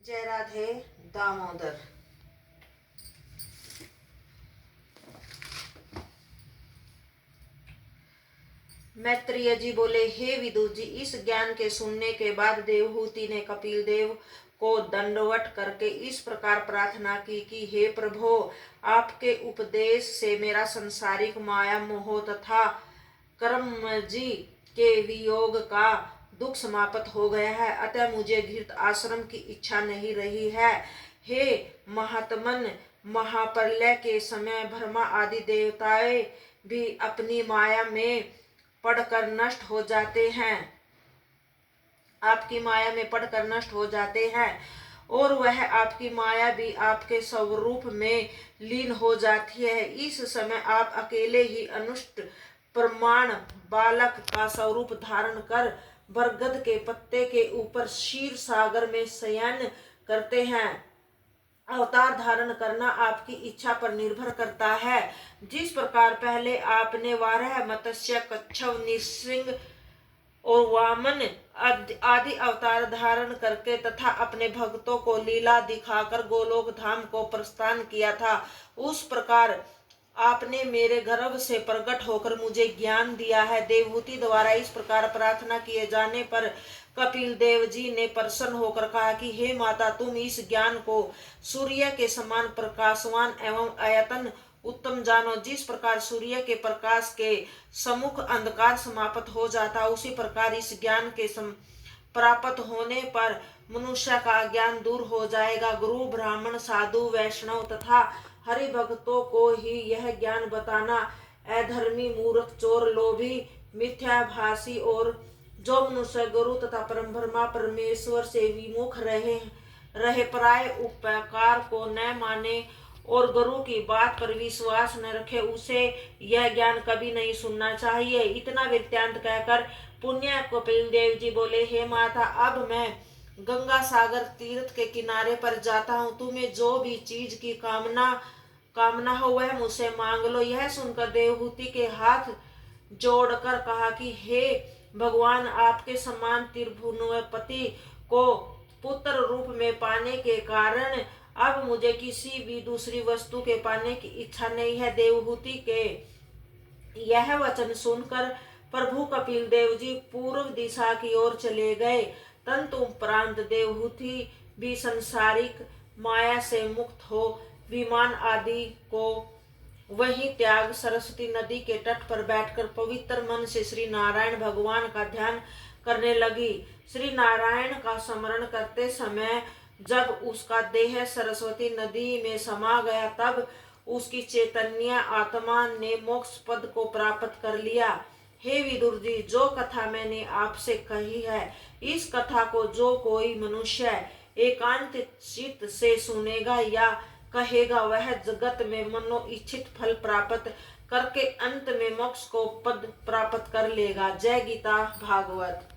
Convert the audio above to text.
जय राधे दामोदर। मैत्रेय जी बोले, हे विदुर जी, इस ज्ञान के सुनने के बाद देवहूति ने कपिल देव को दंडवत करके इस प्रकार प्रार्थना की कि हे प्रभो, आपके उपदेश से मेरा संसारिक माया मोह तथा कर्म जी के वियोग का दुख समाप्त हो गया है, अतः मुझे घृत आश्रम की इच्छा नहीं रही है। हे महात्मन, महाप्रलय के समय ब्रह्मा आदि देवताएं भी अपनी माया में पढ़कर नष्ट हो जाते हैं, आपकी माया में पढ़कर नष्ट हो जाते हैं, और वह आपकी माया भी आपके स्वरूप में लीन हो जाती है। इस समय आप अकेले ही अनुष्ट प्रमाण बालक का स्वरूप धारण कर बरगद के पत्ते के ऊपर क्षीर सागर में शयन करते हैं। अवतार धारण करना आपकी इच्छा पर निर्भर करता है। जिस प्रकार पहले आपने वाराह, मत्स्य, कच्छप, नृसिंह और वामन आदि अवतार धारण करके तथा अपने भक्तों को लीला दिखाकर गोलोक धाम को प्रस्थान किया था, उस प्रकार आपने मेरे गर्भ से प्रकट होकर मुझे ज्ञान दिया है। देवहूति द्वारा इस प्रकार प्रार्थना किए जाने पर कपिल देव जी ने प्रसन्न होकर कहा कि हे माता, तुम इस ज्ञान को सूर्य के समान प्रकाशवान एवं आयतन उत्तम जानो। जिस प्रकार सूर्य के प्रकाश के सम्मुख अंधकार समाप्त हो जाता, उसी प्रकार इस ज्ञान के प्राप्त होने पर मनुष्य का ज्ञान दूर हो जाएगा। गुरु, ब्राह्मण, साधु, वैष्णव तथा हरि भक्तों को ही यह ज्ञान बताना। अधर्मी, मूर्ख, चोर, लोभी, मिथ्याभाषी और जो मनुष्य गुरु तथा परब्रह्म परमेश्वर से विमुख रहे प्राय उपकार को न माने और गुरु की बात पर विश्वास न रखे, उसे यह ज्ञान कभी नहीं सुनना चाहिए। इतना वृत्तांत कहकर पुण्य कपिल देव जी बोले, हे माता, अब मैं गंगा सागर तीर्थ के किनारे पर जाता हूँ। तुम्हें जो भी चीज की कामना हो वह मुझसे मांग लो। यह सुनकर देवहूति के हाथ जोड़कर कहा कि हे भगवान, आपके समान त्रिभुवनपति को पुत्र रूप में पाने के कारण अब मुझे किसी भी दूसरी वस्तु के पाने की इच्छा नहीं है। देवहूति के यह वचन सुनकर प्रभु कपिल देव जी पूर्व दिशा की ओर चले गए। तदुपरांत देवहूति भी संसारिक माया से मुक्त हो विमान आदि को वहीं त्याग सरस्वती नदी के तट पर बैठकर पवित्र मन से श्री नारायण भगवान का ध्यान करने लगी। श्री नारायण का स्मरण करते समय जब उसका देह सरस्वती नदी में समा गया, तब उसकी चैतन्य आत्मा ने मोक्ष पद को प्राप्त कर लिया। हे विदुर जी, जो कथा मैंने आपसे कही है, इस कथा को जो कोई मनुष्य एकांत चित्त से सुनेगा या कहेगा, वह जगत में मनो इच्छित फल प्राप्त करके अंत में मोक्ष को पद प्राप्त कर लेगा। जय गीता भागवत।